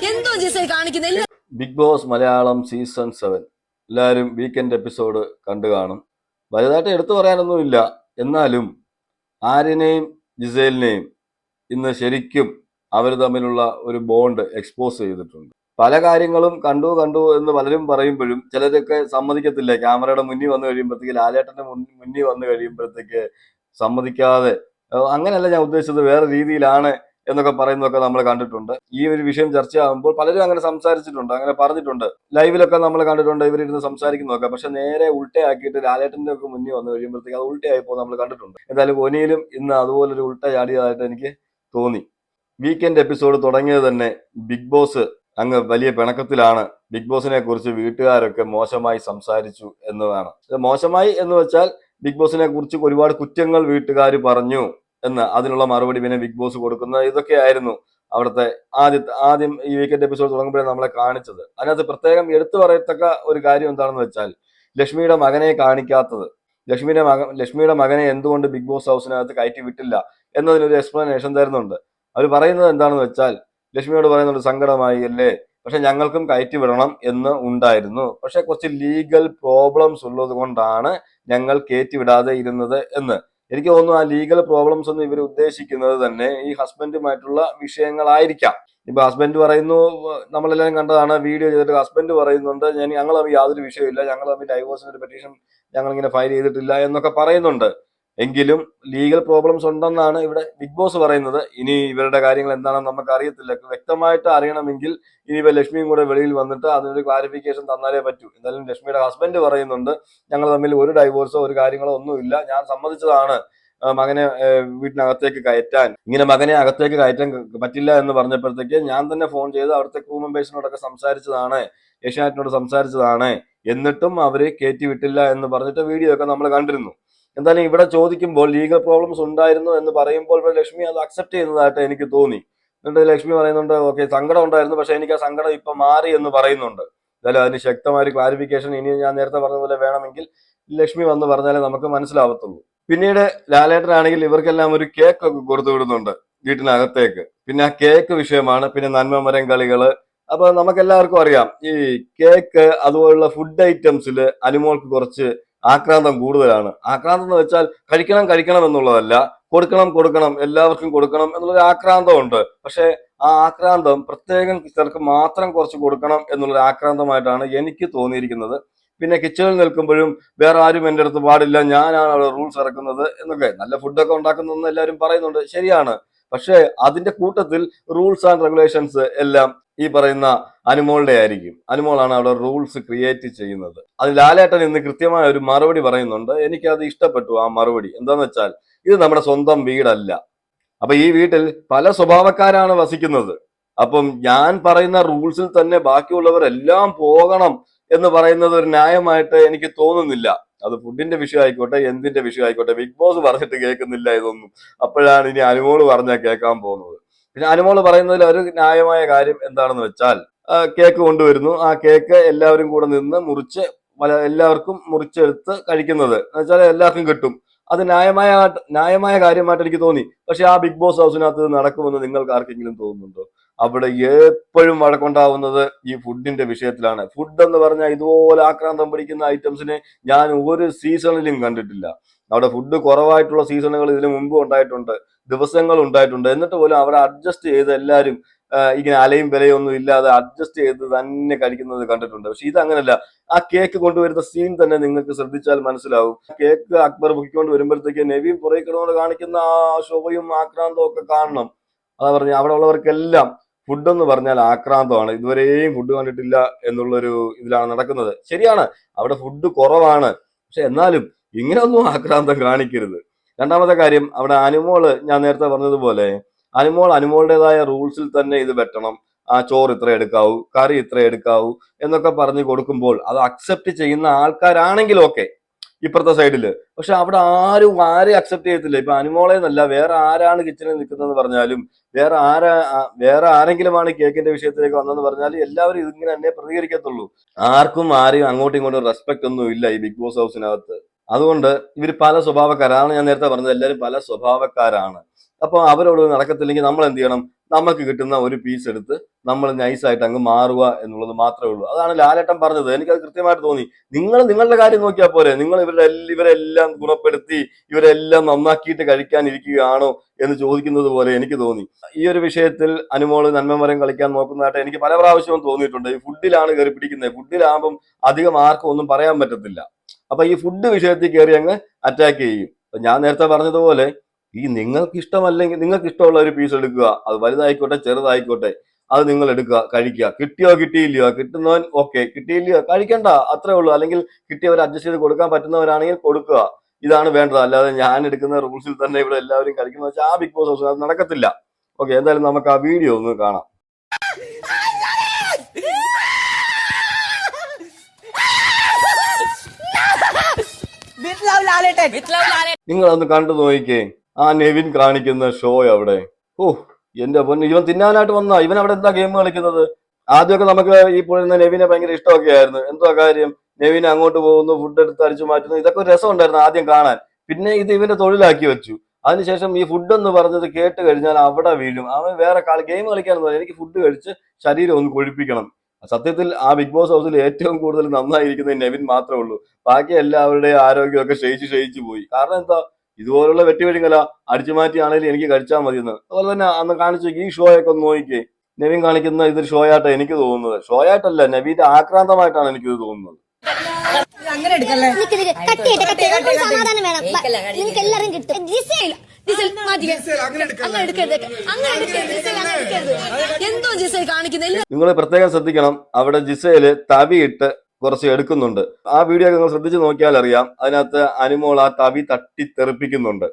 എന്തോ ജിസൽ കാണിക്കുന്നത്. Big boss Malayalam season 7 എല്ലാവരും വീക്കെൻഡ് എപ്പിസോഡ് കണ്ടു കാണും. വലുതായിട്ട് എടുത്തു പറയാനൊന്നുമില്ല. എന്നാലും ആര്യനെയും ജിസേലിനെയും ഇന്ന് ശരിക്കും അവർ തമ്മിലുള്ള ഒരു ബോണ്ട് എക്സ്പോസ് ചെയ്തിട്ടുണ്ട്. പല കാര്യങ്ങളും കണ്ടു എന്ന് പലരും പറയുമ്പോഴും ചിലരൊക്കെ സമ്മതിക്കത്തില്ല. ക്യാമറയുടെ മുന്നിൽ വന്നു കഴിയുമ്പോഴത്തേക്ക്, ലാലേട്ടന്റെ മുന്നിൽ വന്നു കഴിയുമ്പോഴത്തേക്ക് സമ്മതിക്കാതെ, അങ്ങനെയല്ല ഞാൻ ഉദ്ദേശിച്ചത്, വേറെ രീതിയിലാണ് എന്നൊക്കെ പറയുന്നതൊക്കെ നമ്മൾ കണ്ടിട്ടുണ്ട്. ഈ ഒരു വിഷയം ചർച്ചയാകുമ്പോൾ പലരും അങ്ങനെ സംസാരിച്ചിട്ടുണ്ട്, അങ്ങനെ പറഞ്ഞിട്ടുണ്ട്. ലൈവിലൊക്കെ നമ്മൾ കണ്ടിട്ടുണ്ട് ഇവരിരുന്ന് സംസാരിക്കുന്നതൊക്കെ. പക്ഷെ നേരെ ഉൾട്ടയാക്കിയിട്ട് ലാലേട്ടന്റെ ഒക്കെ മുന്നിൽ വന്നു കഴിയുമ്പോഴത്തേക്ക് അത് ഉൾട്ടയായിപ്പോ നമ്മൾ കണ്ടിട്ടുണ്ട്. എന്തായാലും ഒനിയിലും ഇന്ന് അതുപോലൊരു ഉൾട്ട ചാടിയതായിട്ട് എനിക്ക് തോന്നി. വീക്കെൻഡ് എപ്പിസോഡ് തുടങ്ങിയത് തന്നെ ബിഗ് ബോസ് അങ്ങ് വലിയ പിണക്കത്തിലാണ്. ബിഗ് ബോസിനെ കുറിച്ച് വീട്ടുകാരൊക്കെ മോശമായി സംസാരിച്ചു എന്നതാണ്. മോശമായി എന്ന് വെച്ചാൽ ബിഗ് ബോസിനെ കുറിച്ച് ഒരുപാട് കുറ്റങ്ങൾ വീട്ടുകാർ പറഞ്ഞു എന്ന്, അതിനുള്ള മറുപടി പിന്നെ ബിഗ് ബോസ് കൊടുക്കുന്ന ഇതൊക്കെയായിരുന്നു അവിടുത്തെ ആദ്യം ഈ വീക്കെൻഡ് എപ്പിസോഡ് തുടങ്ങുമ്പോഴേ നമ്മളെ കാണിച്ചത്. അതിനകത്ത് പ്രത്യേകം എടുത്തു പറയത്തക്ക ഒരു കാര്യം എന്താണെന്ന് വെച്ചാൽ, ലക്ഷ്മിയുടെ മകനെ കാണിക്കാത്തത്. ലക്ഷ്മിയുടെ മകനെ എന്തുകൊണ്ട് ബിഗ് ബോസ് ഹൗസിനകത്ത് കയറ്റി വിട്ടില്ല എന്നതിനൊരു എക്സ്പ്ലനേഷൻ തരുന്നുണ്ട്. അവർ പറയുന്നത് എന്താണെന്ന് വെച്ചാൽ, ലക്ഷ്മിയോട് പറയുന്നുണ്ട് സങ്കടമായി അല്ലേ, പക്ഷെ ഞങ്ങൾക്കും കയറ്റി വിടണം എന്ന് ഉണ്ടായിരുന്നു, പക്ഷെ കുറച്ച് ലീഗൽ പ്രോബ്ലംസ് ഉള്ളത് കൊണ്ടാണ് ഞങ്ങൾ കയറ്റി വിടാതെ ഇരുന്നത് എന്ന്. എനിക്ക് തോന്നുന്നു ആ ലീഗൽ പ്രോബ്ലംസ് എന്ന് ഇവർ ഉദ്ദേശിക്കുന്നത് തന്നെ ഈ ഹസ്ബൻഡുമായിട്ടുള്ള വിഷയങ്ങളായിരിക്കാം. ഇപ്പൊ ഹസ്ബൻഡ് പറയുന്നു, നമ്മളെല്ലാവരും കണ്ടതാണ്, വീഡിയോ ചെയ്തിട്ട് ഹസ്ബൻഡ് പറയുന്നുണ്ട് ഞങ്ങൾ തമ്മിൽ യാതൊരു വിഷയമില്ല, ഞങ്ങൾ തമ്മിൽ ഡൈവോഴ്സിന് ഒരു പെറ്റീഷൻ ഞങ്ങൾ ഇങ്ങനെ ഫയൽ ചെയ്തിട്ടില്ല എന്നൊക്കെ പറയുന്നുണ്ട്. എങ്കിലും ലീഗൽ പ്രോബ്ലംസ് ഉണ്ടെന്നാണ് ഇവിടെ ബിഗ് ബോസ് പറയുന്നത്. ഇനി ഇവരുടെ കാര്യങ്ങൾ എന്താണെന്ന് നമുക്ക് അറിയത്തില്ല. വ്യക്തമായിട്ട് അറിയണമെങ്കിൽ ഇനിയിപ്പോ ലക്ഷ്മിയും കൂടെ വെളിയിൽ വന്നിട്ട് അതിനൊരു ക്ലാരിഫിക്കേഷൻ തന്നാലേ പറ്റൂ. എന്തായാലും ലക്ഷ്മിയുടെ ഹസ്ബൻഡ് പറയുന്നുണ്ട് ഞങ്ങൾ തമ്മിൽ ഒരു ഡൈവോഴ്സോ ഒരു കാര്യങ്ങളോ ഒന്നുമില്ല, ഞാൻ സമ്മതിച്ചതാണ് മകനെ വീട്ടിനകത്തേക്ക് കയറ്റാൻ. ഇങ്ങനെ മകനെ അകത്തേക്ക് കയറ്റാൻ പറ്റില്ല എന്ന് പറഞ്ഞപ്പോഴത്തേക്ക് ഞാൻ തന്നെ ഫോൺ ചെയ്ത് അവിടുത്തെ ക്രൂ മെമ്പേഴ്സിനോടൊക്കെ സംസാരിച്ചതാണ്, ഏഷ്യാനെറ്റിനോട് സംസാരിച്ചതാണ്, എന്നിട്ടും അവര് കയറ്റി വിട്ടില്ല എന്ന് പറഞ്ഞിട്ട് വീഡിയോ ഒക്കെ നമ്മൾ കണ്ടിരുന്നു. എന്തായാലും ഇവിടെ ചോദിക്കുമ്പോൾ ലീഗൽ പ്രോബ്ലംസ് ഉണ്ടായിരുന്നു എന്ന് പറയുമ്പോൾ ലക്ഷ്മി അത് അക്സെപ്റ്റ് ചെയ്യുന്നതായിട്ട് എനിക്ക് തോന്നി. എന്നിട്ട് ലക്ഷ്മി പറയുന്നുണ്ട് ഓക്കെ സങ്കടം ഉണ്ടായിരുന്നു, പക്ഷെ എനിക്ക് ആ സങ്കടം ഇപ്പൊ മാറി എന്ന് പറയുന്നുണ്ട്. എന്തായാലും അതിന് ശക്തമായ ഒരു ക്ലാരിഫിക്കേഷൻ ഇനി ഞാൻ നേരത്തെ പറഞ്ഞതുപോലെ വേണമെങ്കിൽ ലക്ഷ്മി വന്ന് പറഞ്ഞാലേ നമുക്ക് മനസ്സിലാവത്തുള്ളൂ. പിന്നീട് ലാലേട്ടനാണെങ്കിൽ ഇവർക്കെല്ലാം ഒരു കേക്ക് ഒക്കെ കൊടുത്തു വിടുന്നുണ്ട് വീട്ടിനകത്തേക്ക്. പിന്നെ ആ കേക്ക് വിഷയമാണ്. പിന്നെ നന്മമരം കളികള്. അപ്പൊ നമുക്കെല്ലാവർക്കും അറിയാം ഈ കേക്ക് അതുപോലുള്ള ഫുഡ് ഐറ്റംസിൽ അനുമോൾക്ക് കുറച്ച് ആക്രാന്തം കൂടുതലാണ്. ആക്രാന്തം എന്ന് വെച്ചാൽ കഴിക്കണം എന്നുള്ളതല്ല, കൊടുക്കണം എല്ലാവർക്കും കൊടുക്കണം എന്നുള്ളൊരു ആക്രാന്തമുണ്ട്. പക്ഷെ ആ ആക്രാന്തം പ്രത്യേകം ചിലർക്ക് മാത്രം കുറച്ച് കൊടുക്കണം എന്നുള്ളൊരു ആക്രാന്തമായിട്ടാണ് എനിക്ക് തോന്നിയിരിക്കുന്നത്. പിന്നെ കിച്ചണിൽ നിൽക്കുമ്പോഴും വേറെ ആരും എൻ്റെ അടുത്ത് പാടില്ല, ഞാനാണ് അവിടെ റൂൾസ് ഇറക്കുന്നത് എന്നൊക്കെ. നല്ല ഫുഡൊക്കെ ഉണ്ടാക്കുന്നതെന്ന് എല്ലാവരും പറയുന്നുണ്ട്, ശരിയാണ്. പക്ഷെ അതിന്റെ കൂട്ടത്തിൽ റൂൾസ് ആൻഡ് റെഗുലേഷൻസ് എല്ലാം ഈ പറയുന്ന അനുമോളുടെ ആയിരിക്കും. അനുമോളാണ് അവിടെ റൂൾസ് ക്രിയേറ്റ് ചെയ്യുന്നത്. അത് ലാലേട്ടൻ ഇന്ന് കൃത്യമായ ഒരു മറുപടി പറയുന്നുണ്ട്. എനിക്കത് ഇഷ്ടപ്പെട്ടു ആ മറുപടി. എന്താന്ന് വെച്ചാൽ, ഇത് നമ്മുടെ സ്വന്തം വീടല്ല. അപ്പൊ ഈ വീട്ടിൽ പല സ്വഭാവക്കാരാണ് വസിക്കുന്നത്. അപ്പം ഞാൻ പറയുന്ന റൂൾസിൽ തന്നെ ബാക്കിയുള്ളവരെല്ലാം പോകണം എന്ന് പറയുന്നത് ഒരു ന്യായമായിട്ട് എനിക്ക് തോന്നുന്നില്ല. അത് ഫുഡിന്റെ വിഷയം ആയിക്കോട്ടെ, എന്തിന്റെ വിഷയം ആയിക്കോട്ടെ, ബിഗ് ബോസ് പറഞ്ഞിട്ട് കേൾക്കുന്നില്ല ഇതൊന്നും. അപ്പോഴാണ് ഇനി അനുമോള് പറഞ്ഞാൽ കേൾക്കാൻ പോകുന്നത്. പിന്നെ അനുമോള് പറയുന്നതിൽ ഒരു ന്യായമായ കാര്യം എന്താണെന്ന് വെച്ചാൽ, കേക്ക് കൊണ്ടുവരുന്നു, ആ കേക്ക് എല്ലാവരും കൂടെ നിന്ന് മുറിച്ച് എല്ലാവർക്കും മുറിച്ചെടുത്ത് കഴിക്കുന്നത് എന്ന് വെച്ചാൽ എല്ലാവർക്കും കിട്ടും. അത് ന്യായമായ കാര്യമായിട്ട് എനിക്ക് തോന്നി. പക്ഷെ ആ ബിഗ് ബോസ് ഹൗസിനകത്ത് നടക്കുമെന്ന് നിങ്ങൾക്ക് ആർക്കെങ്കിലും തോന്നുന്നുണ്ടോ? അവിടെ എപ്പോഴും വഴക്കുണ്ടാവുന്നത് ഈ ഫുഡിന്റെ വിഷയത്തിലാണ്. ഫുഡ് എന്ന് പറഞ്ഞാൽ ഇതുപോലെ ആക്രാന്തം പിടിക്കുന്ന ഐറ്റംസിനെ ഞാൻ ഒരു സീസണിലും കണ്ടിട്ടില്ല. അവിടെ ഫുഡ് കുറവായിട്ടുള്ള സീസണുകൾ ഇതിനു മുമ്പ് ഉണ്ടായിട്ടുണ്ട്, ദിവസങ്ങൾ ഉണ്ടായിട്ടുണ്ട്. എന്നിട്ട് പോലും അവിടെ അഡ്ജസ്റ്റ് ചെയ്ത് എല്ലാവരും ഇങ്ങനെ അലയും വിലയും ഒന്നും ഇല്ലാതെ അഡ്ജസ്റ്റ് ചെയ്ത് തന്നെ കഴിക്കുന്നത് കണ്ടിട്ടുണ്ട്. പക്ഷെ ഇതങ്ങനല്ല. ആ കേക്ക് കൊണ്ടുവരുന്ന സീൻ തന്നെ നിങ്ങൾക്ക് ശ്രദ്ധിച്ചാൽ മനസ്സിലാവും. കേക്ക് അക്ബർ പൊക്കിക്കൊണ്ട് വരുമ്പോഴത്തേക്ക് നവീൻ പുറകെ കിടന്നുകൊണ്ട് കാണിക്കുന്ന ആ ശോഭയും ആക്രാന്തവും ഒക്കെ കാണണം. അതാ പറഞ്ഞ അവിടെ ഉള്ളവർക്കെല്ലാം ഫുഡ് എന്ന് പറഞ്ഞാൽ ആക്രാന്തമാണ്. ഇതുവരെയും ഫുഡ് കണ്ടിട്ടില്ല എന്നുള്ളൊരു ഇതിലാണ് നടക്കുന്നത്. ശരിയാണ്, അവിടെ ഫുഡ് കുറവാണ്. പക്ഷെ എന്നാലും ഇങ്ങനെയൊന്നും ആക്രാന്തം കാണിക്കരുത്. രണ്ടാമത്തെ കാര്യം, അവിടെ അനുമോള് ഞാൻ നേരത്തെ പറഞ്ഞതുപോലെ അനുമോളുടേതായ റൂൾസിൽ തന്നെ ഇത് വെട്ടണം. ആ ചോറ് ഇത്ര എടുക്കാവൂ, കറി ഇത്ര എടുക്കാവൂ എന്നൊക്കെ പറഞ്ഞു കൊടുക്കുമ്പോൾ അത് അക്സെപ്റ്റ് ചെയ്യുന്ന ആൾക്കാരാണെങ്കിൽ ഓക്കെ, ഇപ്പുറത്തെ സൈഡില്. പക്ഷെ അവിടെ ആരെയും അക്സെപ്റ്റ് ചെയ്യത്തില്ല. ഇപ്പൊ അനുമോളെ എന്നല്ല, വേറെ ആരാണ് കിച്ചണിൽ നിൽക്കുന്നതെന്ന് പറഞ്ഞാലും, വേറെ ആരെങ്കിലുമാണ് കേക്കിന്റെ വിഷയത്തിലേക്ക് വന്നെന്ന് പറഞ്ഞാലും എല്ലാവരും ഇതിങ്ങനെ തന്നെ പ്രതികരിക്കത്തുള്ളൂ. ആർക്കും ആരെയും അങ്ങോട്ടും ഇങ്ങോട്ടും റെസ്പെക്ട് ഒന്നും ഇല്ല ഈ ബിഗ് ബോസ് ഹൗസിനകത്ത്. അതുകൊണ്ട് ഇവർ പല സ്വഭാവക്കാരാണ്. ഞാൻ നേരത്തെ പറഞ്ഞത് എല്ലാവരും പല സ്വഭാവക്കാരാണ്. അപ്പൊ അവരോട് നടക്കത്തില്ലെങ്കിൽ നമ്മൾ എന്ത് ചെയ്യണം? നമുക്ക് കിട്ടുന്ന ഒരു പീസ് എടുത്ത് നമ്മൾ നൈസായിട്ട് അങ്ങ് മാറുക എന്നുള്ളത് മാത്രമേ ഉള്ളൂ. അതാണ് ലാലേട്ടൻ പറഞ്ഞത്. എനിക്കത് കൃത്യമായിട്ട് തോന്നി. നിങ്ങൾ നിങ്ങളുടെ കാര്യം നോക്കിയാൽ പോരെ? നിങ്ങൾ ഇവരെല്ലാം ഗുണപ്പെടുത്തി ഇവരെല്ലാം നന്നാക്കിയിട്ട് കഴിക്കാനിരിക്കുകയാണോ എന്ന് ചോദിക്കുന്നത് പോലെ എനിക്ക് തോന്നി. ഈ ഒരു വിഷയത്തിൽ അനുമോള് നന്മമരം കളിക്കാൻ നോക്കുന്നതായിട്ട് എനിക്ക് പല പ്രാവശ്യവും തോന്നിയിട്ടുണ്ട്. ഈ ഫുഡിലാണ് കയറി പിടിക്കുന്നത്. ഫുഡിലാകുമ്പം അധികം ആർക്കും ഒന്നും പറയാൻ പറ്റത്തില്ല. അപ്പൊ ഈ ഫുഡ് വിഷയത്തിൽ കയറി അങ്ങ് അറ്റാക്ക് ചെയ്യും. ഞാൻ നേരത്തെ പറഞ്ഞതുപോലെ ഈ നിങ്ങൾക്ക് ഇഷ്ടമല്ലെങ്കിൽ നിങ്ങൾക്ക് ഇഷ്ടമുള്ള ഒരു പീസ് എടുക്കുക. അത് വലുതായിക്കോട്ടെ ചെറുതായിക്കോട്ടെ, അത് നിങ്ങൾ എടുക്കുക, കഴിക്കുക. കിട്ടിയോ കിട്ടിയില്ലയോ, കിട്ടുന്നവൻ ഓക്കെ, കിട്ടിയില്ലയോ കഴിക്കണ്ട, അത്രേ ഉള്ളൂ. അല്ലെങ്കിൽ കിട്ടിയവർ അഡ്ജസ്റ്റ് ചെയ്ത് കൊടുക്കാൻ പറ്റുന്നവരാണെങ്കിൽ കൊടുക്കുക. ഇതാണ് വേണ്ടത്. അല്ലാതെ ഞാൻ എടുക്കുന്ന റൂൾസിൽ തന്നെ ഇവിടെ എല്ലാവരും കഴിക്കുന്നത് വെച്ചാൽ ആ ബിഗ് ബോസ് ഹൗസ് അത് നടക്കത്തില്ല. ഓക്കെ, എന്തായാലും നമുക്ക് ആ വീഡിയോ ഒന്ന് കാണാം. നിങ്ങളൊന്ന് കണ്ടു നോക്കിക്കേ ആ നെവിൻ കാണിക്കുന്ന ഷോ അവിടെ. ഓ എന്റെ പൊന്ന്, ഇവൻ തിന്നാനായിട്ട് വന്ന ഇവൻ അവിടെ എന്താ ഗെയിം കളിക്കുന്നത്? ആദ്യമൊക്കെ നമുക്ക് ഈ പറയുന്ന നെവിനെ ഭയങ്കര ഇഷ്ടമൊക്കെ ആയിരുന്നു. എന്തോ കാര്യം, നെവിൻ അങ്ങോട്ട് പോകുന്നു, ഫുഡ് എടുത്ത് അടിച്ചു മാറ്റുന്നു, ഇതൊക്കെ ഒരു രസം ഉണ്ടായിരുന്നു ആദ്യം കാണാൻ. പിന്നെ ഇത് ഇവന്റെ തൊഴിലാക്കി വെച്ചു. അതിനുശേഷം ഈ ഫുഡ് എന്ന് പറഞ്ഞത് കേട്ട് കഴിഞ്ഞാൽ അവിടെ വീഴും. അവൻ വേറെ ഗെയിം കളിക്കാന്ന് പറയും. എനിക്ക് ഫുഡ് കഴിച്ച് ശരീരം ഒന്ന് കൊഴുപ്പിക്കണം. സത്യത്തിൽ ആ ബിഗ് ബോസ് ഹൗസിൽ ഏറ്റവും കൂടുതൽ നന്നായിരിക്കുന്നത് നെവിൻ മാത്രമേ ഉള്ളൂ. ബാക്കി എല്ലാവരുടെയും ആരോഗ്യമൊക്കെ ക്ഷയിച്ചു പോയി. കാരണം എന്താ, ഇതുപോലുള്ള വെട്ടിവെടിങ്ങല അടിച്ചു മാറ്റിയാണെങ്കിലും എനിക്ക് കഴിച്ചാൽ മതിയെന്ന്. അതുപോലെ തന്നെ അന്ന് കാണിച്ചു ഈ ഷോ ഒക്കെ ഒന്ന് നോക്കിക്കേ. നെവിൻ കാണിക്കുന്ന ഇതൊരു ഷോ ആയിട്ടാണ് എനിക്ക് തോന്നുന്നത്. ഷോ ആയിട്ടല്ല, നവീന്റെ ആക്രാന്തമായിട്ടാണ് എനിക്കിത് തോന്നുന്നത്. അങ്ങനെ എടുക്കല്ലേ, സമാധാനം വേണം. നിങ്ങൾക്ക് എല്ലാവരും കിട്ടും. എന്തോ ജിസേൽ കാണിക്കുന്നത്. നിങ്ങൾ പ്രത്യേകം ശ്രദ്ധിക്കണം, അവിടെ ജിസേല് തവിയിട്ട് കുറച്ച് എടുക്കുന്നുണ്ട്. ആ വീഡിയോ നിങ്ങൾ ശ്രദ്ധിച്ച് നോക്കിയാൽ അറിയാം. അതിനകത്ത് അനുമോൾ ആ തവി തട്ടിത്തെറിപ്പിക്കുന്നുണ്ട്.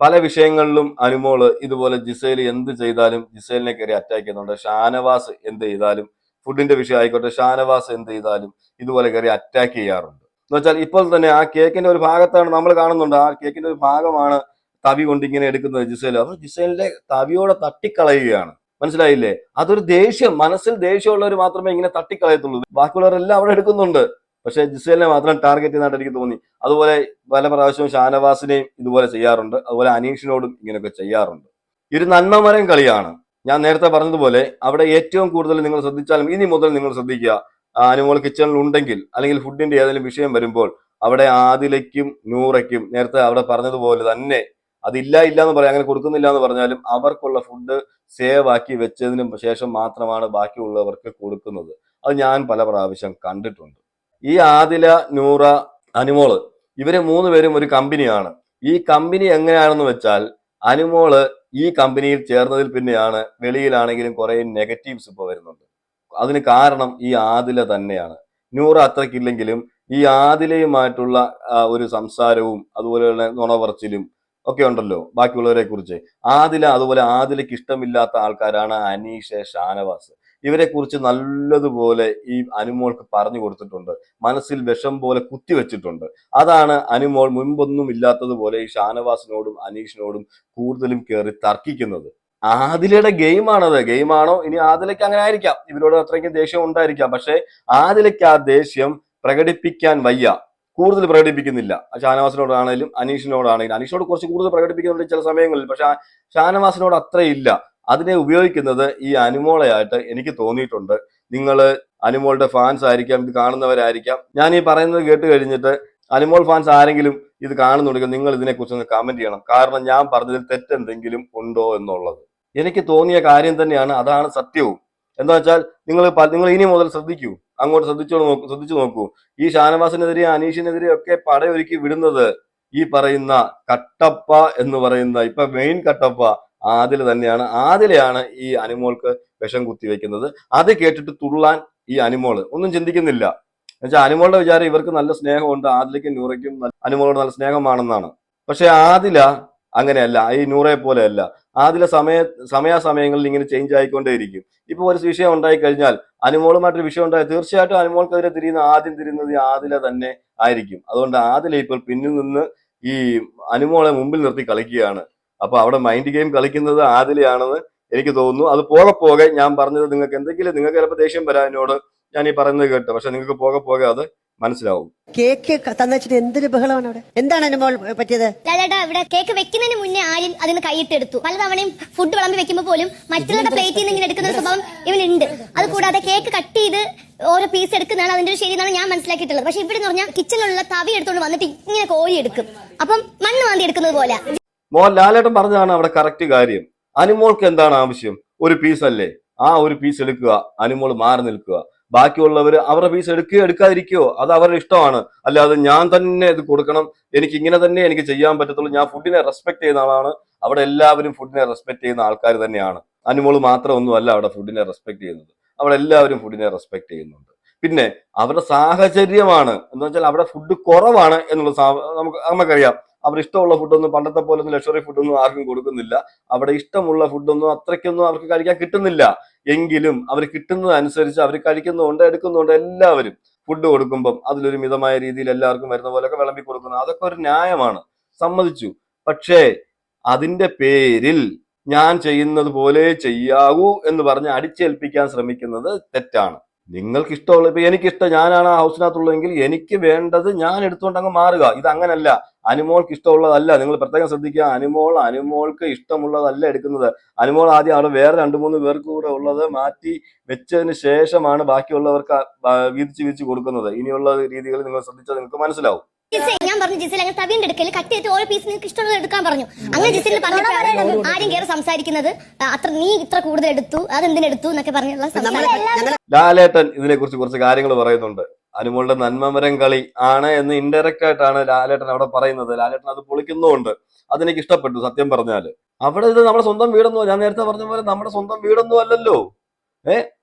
പല വിഷയങ്ങളിലും അനുമോള് ഇതുപോലെ ജിസേൽ എന്ത് ചെയ്താലും ജിസേലിനെ കയറി അറ്റാക്ക് ചെയ്യുന്നുണ്ട്. ഷാനവാസ് എന്ത് ചെയ്താലും, ഫുഡിന്റെ വിഷയം ആയിക്കോട്ടെ, ഷാനവാസ് എന്ത് ചെയ്താലും ഇതുപോലെ കയറി അറ്റാക്ക് ചെയ്യാറുണ്ട്. എന്ന് വെച്ചാൽ ഇപ്പോൾ തന്നെ ആ കേക്കിന്റെ ഒരു ഭാഗത്താണ് നമ്മൾ കാണുന്നുണ്ട്. ആ കേക്കിന്റെ ഒരു ഭാഗമാണ് തവി കൊണ്ട് ഇങ്ങനെ എടുക്കുന്നത് ജിസേൽ. അപ്പൊ ജിസേലിന്റെ തവിയോടെ തട്ടിക്കളയുകയാണ്. മനസ്സിലായില്ലേ? അതൊരു ദേഷ്യം, മനസ്സിൽ ദേഷ്യമുള്ളവർ മാത്രമേ ഇങ്ങനെ തട്ടിക്കളയത്തുള്ളൂ. ബാക്കിയുള്ളവരെല്ലാം അവിടെ എടുക്കുന്നുണ്ട്. പക്ഷെ ജിസേലിനെ മാത്രം ടാർഗറ്റ് ചെയ്യുന്നതായിട്ട് എനിക്ക് തോന്നി. അതുപോലെ പല പ്രാവശ്യവും ഷാനവാസിനെയും ഇതുപോലെ ചെയ്യാറുണ്ട്. അതുപോലെ അനീഷിനോടും ഇങ്ങനെയൊക്കെ ചെയ്യാറുണ്ട്. ഒരു നന്മമരം കളിയാണ്. ഞാൻ നേരത്തെ പറഞ്ഞതുപോലെ അവിടെ ഏറ്റവും കൂടുതൽ നിങ്ങൾ ശ്രദ്ധിച്ചാലും ഇനി മുതൽ നിങ്ങൾ ശ്രദ്ധിക്കുക, അനുമോൾ കിച്ചണിൽ ഉണ്ടെങ്കിൽ അല്ലെങ്കിൽ ഫുഡിന്റെ ഏതെങ്കിലും വിഷയം വരുമ്പോൾ അവിടെ ആദിലയ്ക്കും നൂറയ്ക്കും നേരത്തെ അവിടെ പറഞ്ഞതുപോലെ തന്നെ അതില്ല എന്ന് പറയാം, അങ്ങനെ കൊടുക്കുന്നില്ല എന്ന് പറഞ്ഞാലും അവർക്കുള്ള ഫുഡ് സേവ് ആക്കി വെച്ചതിന് ശേഷം മാത്രമാണ് ബാക്കിയുള്ളവർക്ക് കൊടുക്കുന്നത്. അത് ഞാൻ പല പ്രാവശ്യം കണ്ടിട്ടുണ്ട്. ഈ ആദില, നൂറ, അനുമോള് ഇവര് മൂന്നുപേരും ഒരു കമ്പനിയാണ്. ഈ കമ്പനി എങ്ങനെയാണെന്ന് വെച്ചാൽ അനുമോള് ഈ കമ്പനിയിൽ ചേർന്നതിൽ പിന്നെയാണ് വെളിയിലാണെങ്കിലും കുറെ നെഗറ്റീവ്സ് ഇപ്പൊ വരുന്നുണ്ട്. അതിന് കാരണം ഈ ആദില തന്നെയാണ്. നൂറ അത്രയ്ക്കില്ലെങ്കിലും ഈ ആദിലയുമായിട്ടുള്ള ഒരു സംസാരവും അതുപോലെ നുണ പറച്ചിലും ഒക്കെ ഉണ്ടല്ലോ ബാക്കിയുള്ളവരെ കുറിച്ച്. ആദില, അതുപോലെ ആദിലയ്ക്ക് ഇഷ്ടമില്ലാത്ത ആൾക്കാരാണ് അനീഷ്, ഷാനവാസ്. ഇവരെ കുറിച്ച് നല്ലതുപോലെ ഈ അനുമോൾക്ക് പറഞ്ഞു കൊടുത്തിട്ടുണ്ട്. മനസ്സിൽ വിഷം പോലെ കുത്തിവെച്ചിട്ടുണ്ട്. അതാണ് അനുമോൾ മുൻപൊന്നും ഇല്ലാത്തതുപോലെ ഈ ഷാനവാസിനോടും അനീഷിനോടും കൂടുതലും കയറി തർക്കിക്കുന്നത്. ആദിലയുടെ ഗെയിമാണത്. ഗെയിമാണോ ഇനി ആദിലയ്ക്ക് അങ്ങനെ ആയിരിക്കാം, ഇവരോട് അത്രയ്ക്കും ദേഷ്യം ഉണ്ടായിരിക്കാം. പക്ഷെ ആദിലയ്ക്ക് ആ ദേഷ്യം പ്രകടിപ്പിക്കാൻ വയ്യ, കൂടുതൽ പ്രകടിപ്പിക്കുന്നില്ല. ഷാനവാസിനോടാണെങ്കിലും അനീഷിനോടാണെങ്കിലും. അനീഷിനോട് കുറച്ച് കൂടുതൽ പ്രകടിപ്പിക്കുന്നുണ്ട് ചില സമയങ്ങളിൽ, പക്ഷെ ഷാനവാസിനോട് അത്രയില്ല. അതിനെ ഉപയോഗിക്കുന്നത് ഈ അനുമോളയായിട്ട് എനിക്ക് തോന്നിയിട്ടുണ്ട്. നിങ്ങൾ അനുമോളുടെ ഫാൻസ് ആയിരിക്കാം, ഇത് കാണുന്നവരായിരിക്കാം. ഞാൻ ഈ പറയുന്നത് കേട്ട് കഴിഞ്ഞിട്ട് അനുമോൾ ഫാൻസ് ആരെങ്കിലും ഇത് കാണുന്നുണ്ടെങ്കിൽ നിങ്ങൾ ഇതിനെക്കുറിച്ചൊന്ന് കമന്റ് ചെയ്യണം. കാരണം ഞാൻ പറഞ്ഞതിൽ തെറ്റെന്തെങ്കിലും ഉണ്ടോ എന്നുള്ളത് എനിക്ക് തോന്നിയ കാര്യം തന്നെയാണ്, അതാണ് സത്യവും. എന്താ വെച്ചാൽ നിങ്ങൾ ഇനി മുതൽ ശ്രദ്ധിക്കൂ, അങ്ങോട്ട് ശ്രദ്ധിച്ചു നോക്കൂ. ഈ ഷാനവാസിനെതിരെ അനീഷിനെതിരെ ഒക്കെ പടയൊരുക്കി വിടുന്നത് ഈ പറയുന്ന കട്ടപ്പ എന്ന് പറയുന്ന ഇപ്പൊ മെയിൻ കട്ടപ്പ ആദില തന്നെയാണ്. ആദിലയാണ് ഈ അനുമോൾക്ക് വിഷം കുത്തിവെക്കുന്നത്. അത് കേട്ടിട്ട് തുള്ളാൻ ഈ അനുമോള് ഒന്നും ചിന്തിക്കുന്നില്ല. എന്നുവെച്ചാൽ അനുമോളുടെ വിചാരം ഇവർക്ക് നല്ല സ്നേഹമുണ്ട്, ആദിലയ്ക്കും നൂറയ്ക്കും അനുമോളോട് നല്ല സ്നേഹമാണെന്നാണ്. പക്ഷെ ആദില അങ്ങനെയല്ല, ഈ നൂറയെ പോലെ അല്ല. ആദില സമയാസമയങ്ങളിൽ ഇങ്ങനെ ചേഞ്ച് ആയിക്കൊണ്ടേയിരിക്കും. ഇപ്പൊ ഒരു വിഷയം ഉണ്ടായി കഴിഞ്ഞാൽ, അനുമോളുമായിട്ടൊരു വിഷയം ഉണ്ടായി, തീർച്ചയായിട്ടും അനുമോൾക്കെതിരെ ആദ്യം തിരിയുന്നത് ആദില തന്നെ ആയിരിക്കും. അതുകൊണ്ട് ആദില ഇപ്പോൾ പിന്നിൽ നിന്ന് ഈ അനുമോളെ മുമ്പിൽ നിർത്തി കളിക്കുകയാണ്. അപ്പൊ അവിടെ മൈൻഡ് ഗെയിം കളിക്കുന്നത് ആദിലയാണെന്ന് എനിക്ക് തോന്നുന്നു. അത് പോകെ ഞാൻ പറഞ്ഞത് നിങ്ങൾക്ക് ചിലപ്പോൾ ദേഷ്യം വരാൻ എന്നോട് ഞാൻ ഈ പറയുന്നത് കേട്ട്, പക്ഷെ നിങ്ങൾക്ക് പോകെ അത് മനസ്സിലാവും. കേക്ക് തന്നിട്ട് എന്തൊരു ബഹളമാണ് അവിടെ. എന്താണ് അനുമോൾ പറ്റിയത്? ലാലേട്ടാ ഇവിടെ കേക്ക് വെക്കുന്നതിന് മുന്നേ ആര്യൻ അതിന് കൈയിട്ടെടുത്തു. പലതവണയും ഫുഡ് വിളമ്പി വെക്കുമ്പോൾ പോലും മറ്റുള്ളവരുടെ പ്ലേറ്റിൽ നിന്ന് ഇങ്ങനെ എടുക്കുന്ന ഒരു സ്വഭാവം ഇവനുണ്ട്. അത് കൂടാതെ കേക്ക് കട്ട് ചെയ്ത് ഓരോ പീസ് എടുക്കുന്നതാണ് അതിന്റെ ഒരു ശരി എന്നാണ് ഞാൻ മനസ്സിലാക്കിയിട്ടുള്ളത്. പക്ഷെ ഇവിടെ എന്ന് പറഞ്ഞാൽ കിച്ചണിലുള്ള തവി എടുത്തുകൊണ്ട് വന്നിട്ട് ഇങ്ങനെ കോരി എടുക്കും. അപ്പം മണ്ണ് മാന്തി എടുക്കുന്നത് പോലെ. മോൻ ലാലേട്ടൻ പറഞ്ഞതാണ് അവിടെ കറക്റ്റ് കാര്യം. അനുമോൾക്ക് എന്താണ് ആവശ്യം? ഒരു പീസ് അല്ലേ, ആ ഒരു പീസ് എടുക്കുക, അനുമോൾ മാറി നിൽക്കുക. ബാക്കിയുള്ളവർ അവരുടെ പീസ് എടുക്കുകയോ എടുക്കാതിരിക്കുകയോ അത് അവരുടെ ഇഷ്ടമാണ്. അല്ലാതെ ഞാൻ തന്നെ ഇത് കൊടുക്കണം, എനിക്ക് ഇങ്ങനെ തന്നെ എനിക്ക് ചെയ്യാൻ പറ്റത്തുള്ളൂ. ഞാൻ ഫുഡിനെ റെസ്പെക്ട് ചെയ്യുന്ന ആളാണ്. അവിടെ എല്ലാവരും ഫുഡിനെ റെസ്പെക്ട് ചെയ്യുന്ന ആൾക്കാർ തന്നെയാണ്. അനുമോൾ മാത്രമൊന്നുമല്ല അവിടെ ഫുഡിനെ റെസ്പെക്ട് ചെയ്യുന്നത്. അവിടെ എല്ലാവരും ഫുഡിനെ റെസ്പെക്ട് ചെയ്യുന്നുണ്ട്. പിന്നെ അവരുടെ സാഹചര്യമാണ് എന്ന് വെച്ചാൽ അവിടെ ഫുഡ് കുറവാണ് എന്നുള്ളത് നമുക്കറിയാം. അവർ ഇഷ്ടമുള്ള ഫുഡൊന്നും പണ്ടത്തെ പോലെ ഒന്നും ലക്ഷറി ഫുഡൊന്നും ആർക്കും കൊടുക്കുന്നില്ല. അവിടെ ഇഷ്ടമുള്ള ഫുഡൊന്നും അത്രയ്ക്കൊന്നും അവർക്ക് കഴിക്കാൻ കിട്ടുന്നില്ല. എങ്കിലും അവർ കിട്ടുന്നതനുസരിച്ച് അവർ കഴിക്കുന്നുണ്ട്, എടുക്കുന്നുണ്ട്. എല്ലാവരും ഫുഡ് കൊടുക്കുമ്പം അതിലൊരു മിതമായ രീതിയിൽ എല്ലാവർക്കും വരുന്ന പോലെയൊക്കെ വിളമ്പി കൊടുക്കുന്നു. അതൊക്കെ ഒരു ന്യായമാണ്, സമ്മതിച്ചു. പക്ഷേ അതിന്റെ പേരിൽ ഞാൻ ചെയ്യുന്നത് പോലെ ചെയ്യാവൂ എന്ന് പറഞ്ഞ് അടിച്ചേൽപ്പിക്കാൻ ശ്രമിക്കുന്നത് തെറ്റാണ്. നിങ്ങൾക്ക് ഇഷ്ടമുള്ള, ഇപ്പൊ എനിക്കിഷ്ടം, ഞാനാണ് ആ ഹൗസിനകത്തുള്ളതെങ്കിൽ എനിക്ക് വേണ്ടത് ഞാൻ എടുത്തുകൊണ്ട് അങ്ങ് മാറുക. ഇത് അങ്ങനല്ല. അനുമോൾക്ക് ഇഷ്ടമുള്ളതല്ല. നിങ്ങൾ പ്രത്യേകം ശ്രദ്ധിക്കുക. അനുമോൾക്ക് ഇഷ്ടമുള്ളതല്ല എടുക്കുന്നത്. അനുമോൾ ആദ്യം അവിടെ വേറെ 2-3 പേർക്ക് കൂടെ ഉള്ളത് മാറ്റി വെച്ചതിന് ശേഷമാണ് ബാക്കിയുള്ളവർക്ക് വീതിച്ച് കൊടുക്കുന്നത്. ഇനിയുള്ള രീതികൾ നിങ്ങൾ ശ്രദ്ധിച്ചാൽ നിങ്ങൾക്ക് മനസ്സിലാവും. ഞാൻ പറഞ്ഞു ജിസേൽ അങ്ങനെ തവിന്റെ എടുക്കല് കട്ട് ചെയ്തിട്ട് ഓരോ പീസ് നിങ്ങൾക്ക് ഇഷ്ടമുള്ളത് എടുക്കാൻ പറഞ്ഞു. അങ്ങനെ ജിസേൽ പറഞ്ഞപ്പോഴാണ് ആരും കയറി സംസാരിക്കുന്നത്. നീ ഇത്ര കൂടുതൽ എടുത്തു, അതെന്തിനെടുത്തു എന്നൊക്കെ പറഞ്ഞുള്ള. ലാലേട്ടൻ ഇതിനെ കുറിച്ച് കുറച്ച് കാര്യങ്ങൾ പറയുന്നുണ്ട്. അനുമോളുടെ നന്മമരം കളി ആണ് എന്ന് ഇൻഡയറക്റ്റ് ആയിട്ടാണ് ലാലേട്ടൻ അവിടെ പറയുന്നത്. ലാലേട്ടൻ അത് പൊളിക്കുന്നുമുണ്ട്. അതെനിക്ക് ഇഷ്ടപ്പെട്ടു. സത്യം പറഞ്ഞാല് അവിടെ ഇത് നമ്മുടെ സ്വന്തം വീടൊന്നും, ഞാൻ നേരത്തെ പറഞ്ഞ പോലെ നമ്മുടെ സ്വന്തം വീടൊന്നും അല്ലല്ലോ.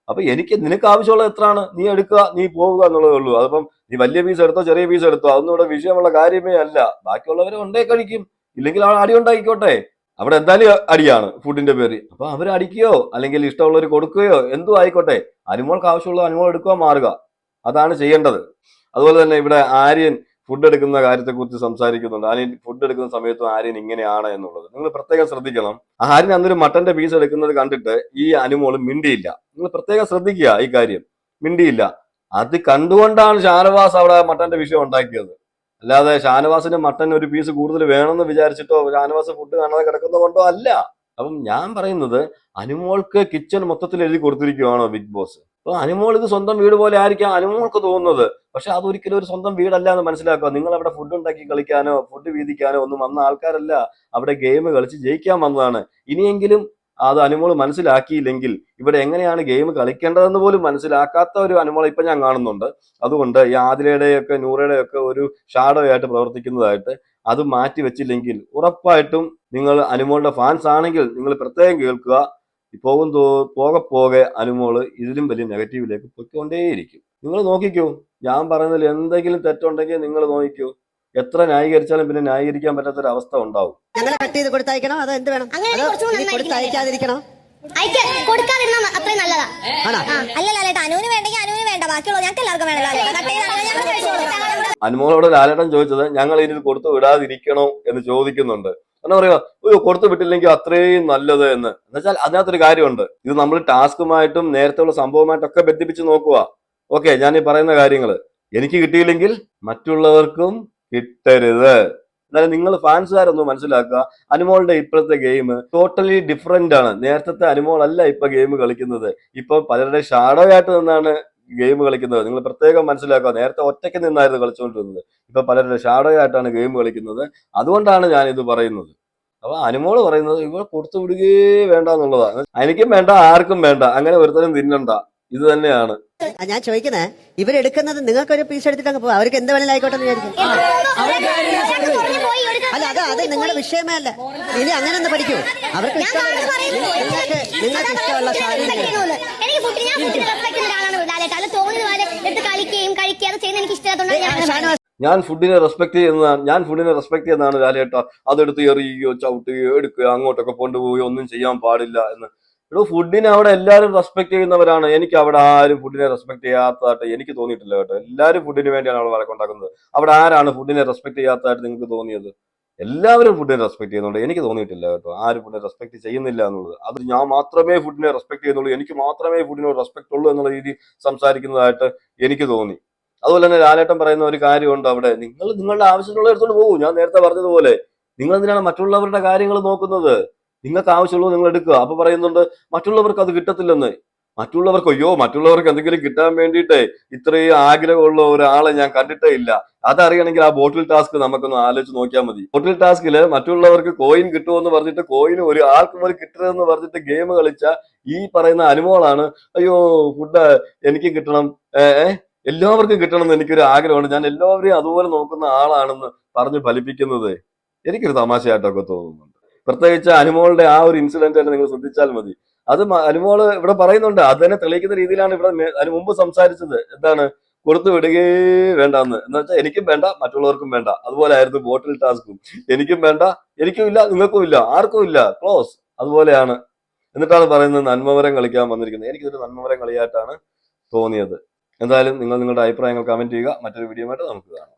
അപ്പൊ നിനക്ക് ആവശ്യമുള്ളത് എത്രയാണ് നീ എടുക്കുക, നീ പോവുക എന്നുള്ളതേ ഉള്ളൂ. അതിപ്പം നീ വലിയ പീസ് എടുത്തോ ചെറിയ പീസ് എടുത്തോ അതൊന്നും ഇവിടെ വിഷയമുള്ള കാര്യമേ അല്ല. ബാക്കിയുള്ളവരെ കൊണ്ടേ കഴിക്കും, ഇല്ലെങ്കിൽ അവൾ അടി ഉണ്ടാക്കിക്കോട്ടെ. അവിടെ എന്തായാലും അടിയാണ് ഫുഡിന്റെ പേര്. അപ്പൊ അവർ അടിക്കുകയോ അല്ലെങ്കിൽ ഇഷ്ടമുള്ളവർ കൊടുക്കുകയോ എന്തോ ആയിക്കോട്ടെ. അനുമോൾക്ക് ആവശ്യമുള്ളത് അനുമോൾ എടുക്കുക, മാറുക. അതാണ് ചെയ്യേണ്ടത്. അതുപോലെ തന്നെ ഇവിടെ ആര്യൻ ഫുഡ് എടുക്കുന്ന കാര്യത്തെക്കുറിച്ച് സംസാരിക്കുന്നുണ്ട്. ആര്യൻ ഫുഡ് എടുക്കുന്ന സമയത്തും ആര്യൻ ഇങ്ങനെയാണ് എന്നുള്ളത് നിങ്ങൾ പ്രത്യേകം ശ്രദ്ധിക്കണം. ആര്യൻ അന്നൊരു മട്ടന്റെ പീസ് എടുക്കുന്നത് കണ്ടിട്ട് ഈ അനുമോളും മിണ്ടിയില്ല. നിങ്ങൾ പ്രത്യേകം ശ്രദ്ധിക്കുക ഈ കാര്യം. മിണ്ടിയില്ല. അത് കണ്ടുകൊണ്ടാണ് ഷാനവാസ് അവിടെ മട്ടന്റെ വിഷയം ഉണ്ടാക്കിയത്. അല്ലാതെ ഷാനവാസിന് മട്ടൻ ഒരു പീസ് കൂടുതൽ വേണമെന്ന് വിചാരിച്ചിട്ടോ ഷാനവാസ് ഫുഡ് കാണാതെ കിടക്കുന്നത് കൊണ്ടോ അല്ല. അപ്പം ഞാൻ പറയുന്നത് അനുമോൾക്ക് കിച്ചൺ മൊത്തത്തിൽ എഴുതി കൊടുത്തിരിക്കുകയാണോ ബിഗ് ബോസ്? അപ്പൊ അനുമോൾ ഇത് സ്വന്തം വീട് പോലെ ആയിരിക്കാം അനുമോൾക്ക് തോന്നുന്നത്. പക്ഷെ അതൊരിക്കലും ഒരു സ്വന്തം വീടല്ല എന്ന് മനസ്സിലാക്കുക. നിങ്ങൾ അവിടെ ഫുഡ് ഉണ്ടാക്കി കളിക്കാനോ ഫുഡ് വീതിക്കാനോ ഒന്നും വന്ന ആൾക്കാരല്ല. അവിടെ ഗെയിം കളിച്ച് ജയിക്കാൻ വന്നതാണ്. ഇനിയെങ്കിലും അത് അനുമോൾ മനസ്സിലാക്കിയില്ലെങ്കിൽ ഇവിടെ എങ്ങനെയാണ് ഗെയിം കളിക്കേണ്ടതെന്ന് പോലും മനസ്സിലാക്കാത്ത ഒരു അനുമോളെ ഇപ്പൊ ഞാൻ കാണുന്നുണ്ട്. അതുകൊണ്ട് ഈ ആദിലയുടെയൊക്കെ നൂറയുടെയൊക്കെ ഒരു ഷാഡോ ആയിട്ട് പ്രവർത്തിക്കുന്നതായിട്ട് അത് മാറ്റി വെച്ചില്ലെങ്കിൽ ഉറപ്പായിട്ടും നിങ്ങൾ അനുമോളുടെ ഫാൻസ് ആണെങ്കിൽ നിങ്ങൾ പ്രത്യേകം കേൾക്കുക. പോകെ അനുമോള് ഇതിലും വലിയ നെഗറ്റീവിലേക്ക് പൊയ്ക്കൊണ്ടേയിരിക്കും. നിങ്ങൾ നോക്കിക്കോ. ഞാൻ പറയുന്നതിൽ എന്തെങ്കിലും തെറ്റുണ്ടെങ്കിൽ നിങ്ങൾ നോക്കിക്കോ. എത്ര ന്യായീകരിച്ചാലും പിന്നെ ന്യായീകരിക്കാൻ പറ്റാത്തൊരു അവസ്ഥ ഉണ്ടാവും. ഞങ്ങളെ കട്ട് ചെയ്ത് കൊടുത്തയക്കണോ അതോ എന്ത് വേണം? കൊടുത്തയക്കാതിരിക്കണോ? കൊടുക്കാതിരുന്ന അത്രയും നല്ലതാ. അല്ല ലാലേട്ടാ, അനുവിന് വേണ്ടെങ്കിൽ അനുവിന് വേണ്ട, ബാക്കിയുള്ള ഞങ്ങൾക്ക് എല്ലാവർക്കും വേണ്ട. അനുമോളോട് ലാലേട്ടൻ ചോദിച്ചത് ഞങ്ങൾ ഇനി ഇത് കൊടുത്തു വിടാതിരിക്കണോ എന്ന് ചോദിക്കുന്നുണ്ട്. എന്നാ പറയുക, അയ്യോ കൊടുത്തു വിട്ടില്ലെങ്കിൽ അത്രയും നല്ലത് എന്ന്. എന്നുവെച്ചാൽ അതിനകത്തൊരു കാര്യമുണ്ട്. ഇത് നമ്മൾ ടാസ്കുമായിട്ടും നേരത്തെ ഉള്ള സംഭവമായിട്ടൊക്കെ ബന്ധിപ്പിച്ച് നോക്കുക. ഓക്കെ, ഞാൻ ഈ പറയുന്ന കാര്യങ്ങൾ എനിക്ക് കിട്ടിയില്ലെങ്കിൽ മറ്റുള്ളവർക്കും കിട്ടരുത്. എന്നാലും നിങ്ങൾ ഫാൻസുകാരൊന്ന് മനസ്സിലാക്കുക. അനുമോളുടെ ഇപ്പോഴത്തെ ഗെയിം ടോട്ടലി ഡിഫറെന്റ് ആണ്. നേരത്തെ അനുമോൾ അല്ല ഇപ്പൊ ഗെയിം കളിക്കുന്നത്. ഇപ്പൊ പലരുടെ ഷാഡോ ആയിട്ട് നിന്നാണ് ഗെയിം കളിക്കുന്നത്. നിങ്ങൾ പ്രത്യേകം മനസ്സിലാക്കുക. നേരത്തെ ഒറ്റയ്ക്ക് നിന്നായിരുന്നു കളിച്ചുകൊണ്ടിരുന്നത്. ഇപ്പൊ പലരുടെ ഷാഡോ ആയിട്ടാണ് ഗെയിം കളിക്കുന്നത്. അതുകൊണ്ടാണ് ഞാൻ ഇത് പറയുന്നത്. അപ്പൊ അനുമോള് പറയുന്നത് ഇവിടെ കൊടുത്തു വിടുകയേ വേണ്ട എന്നുള്ളതാണ്. എനിക്കും വേണ്ട, ആർക്കും വേണ്ട, അങ്ങനെ ഒരുത്തരും തിന്നണ്ട. ഇത് തന്നെയാണ് ഞാൻ ചോദിക്കുന്നത്. ഇവരെടുക്കുന്നത് നിങ്ങൾക്കൊരു പീസ് എടുത്തിട്ട് അങ്ങ് പോവാം. അവർക്ക് എന്ത് വേണമെങ്കിലും ആയിക്കോട്ടെ എന്ന് വിചാരിക്കും. അല്ല, അത് നിങ്ങളുടെ വിഷയമേ അല്ല. ഇനി അങ്ങനെ ഒന്ന് പഠിക്കൂ. അവർക്ക് നിങ്ങൾക്ക് ഇഷ്ടമുള്ള ഞാൻ ഫുഡിനെ റെസ്പെക്ട് ചെയ്യുന്നതാണ് ലാലേട്ട. അതെടുത്ത് എറിയുകയോ ചവിട്ടുകയോ എടുക്കുകയോ അങ്ങോട്ടൊക്കെ കൊണ്ടുപോവുകയോ ഒന്നും ചെയ്യാൻ പാടില്ല എന്ന്. ഇവിടെ ഫുഡിനെ അവിടെ എല്ലാവരും റെസ്പെക്ട് ചെയ്യുന്നവരാണ്. എനിക്ക് അവിടെ ആരും ഫുഡിനെ റെസ്പെക്ട് ചെയ്യാത്തതായിട്ട് എനിക്ക് തോന്നിയിട്ടില്ല കേട്ടോ. എല്ലാവരും ഫുഡിന് വേണ്ടിയാണ് അവിടെ വഴക്കുണ്ടാക്കുന്നത്. അവിടെ ആരാണ് ഫുഡിനെ റെസ്പെക്ട് ചെയ്യാത്തതായിട്ട് നിങ്ങൾക്ക് തോന്നിയത്? എല്ലാവരും ഫുഡിനെ റെസ്പെക്ട് ചെയ്യുന്നുണ്ട്. എനിക്ക് തോന്നിയിട്ടില്ല കേട്ടോ ആരും ഫുഡിനെ റെസ്പെക്ട് ചെയ്യുന്നില്ല എന്നുള്ളത്. അത് ഞാൻ മാത്രമേ ഫുഡിനെ റെസ്പെക്ട് ചെയ്യുന്നുള്ളൂ, എനിക്ക് മാത്രമേ ഫുഡിനോട് റെസ്പെക്ട് ഉള്ളൂ എന്നുള്ള രീതിയിൽ സംസാരിക്കുന്നതായിട്ട് എനിക്ക് തോന്നി. അതുപോലെ തന്നെ ലാലേട്ടൻ പറയുന്ന ഒരു കാര്യമുണ്ട് അവിടെ, നിങ്ങൾ നിങ്ങളുടെ ആവശ്യമുള്ള എടുത്തോണ്ട് പോകും. ഞാൻ നേരത്തെ പറഞ്ഞതുപോലെ നിങ്ങൾ എന്തിനാണ് മറ്റുള്ളവരുടെ കാര്യങ്ങൾ നോക്കുന്നത്? നിങ്ങൾക്ക് ആവശ്യമുള്ളത് നിങ്ങൾ എടുക്കുക. അപ്പൊ പറയുന്നുണ്ട് മറ്റുള്ളവർക്ക് അത് കിട്ടത്തില്ലെന്ന്. മറ്റുള്ളവർക്ക് എന്തെങ്കിലും കിട്ടാൻ വേണ്ടിയിട്ടേ ഇത്രയും ആഗ്രഹമുള്ള ഒരാളെ ഞാൻ കണ്ടിട്ടേ ഇല്ല. അതറിയണമെങ്കിൽ ആ ബോട്ടിൽ ടാസ്ക് നമുക്കൊന്ന് ആലോചിച്ച് നോക്കിയാൽ മതി. ബോട്ടിൽ ടാസ്കില് മറ്റുള്ളവർക്ക് കോയിൻ കിട്ടുമെന്ന് പറഞ്ഞിട്ട് കോയിന് ഒരു ആൾക്ക് പോലും കിട്ടരുതെന്ന് പറഞ്ഞിട്ട് ഗെയിം കളിച്ച ഈ പറയുന്ന അനുമോളാണ് അയ്യോ ഫുഡ് എനിക്ക് കിട്ടണം, എല്ലാവർക്കും കിട്ടണം എന്ന് എനിക്കൊരു ആഗ്രഹമുണ്ട്, ഞാൻ എല്ലാവരെയും അതുപോലെ നോക്കുന്ന ആളാണെന്ന് പറഞ്ഞ് ഫലിപ്പിക്കുന്നത് എനിക്കൊരു തമാശയായിട്ടൊക്കെ തോന്നുന്നുണ്ട്. പ്രത്യേകിച്ച് അനുമോളുടെ ആ ഒരു ഇൻസിഡന്റ് തന്നെ നിങ്ങൾ ശ്രദ്ധിച്ചാൽ മതി. അത് അനുമോള് ഇവിടെ പറയുന്നുണ്ട്, അത് തന്നെ തെളിയിക്കുന്ന രീതിയിലാണ് ഇവിടെ അതിന് മുമ്പ് സംസാരിച്ചത്. എന്താണ് കൊടുത്തു വിടുകയേ വേണ്ടെന്ന്, എന്ന് വെച്ചാൽ എനിക്കും വേണ്ട മറ്റുള്ളവർക്കും വേണ്ട. അതുപോലെ ആയിരുന്നു ബോട്ടിൽ ടാസ്കും, എനിക്കും വേണ്ട, എനിക്കും ഇല്ല, നിങ്ങൾക്കും ഇല്ല, ആർക്കും ഇല്ല, ക്ലോസ്. അതുപോലെയാണ്. എന്നിട്ടാണ് പറയുന്നത് നന്മമരം കളിക്കാൻ വന്നിരിക്കുന്നത്. എനിക്കിതൊരു നന്മമരം കളിയായിട്ടാണ് തോന്നിയത്. എന്തായാലും നിങ്ങൾ നിങ്ങളുടെ അഭിപ്രായങ്ങൾ കമന്റ് ചെയ്യുക. മറ്റൊരു വീഡിയോ ആയിട്ട് നമുക്ക് കാണാം.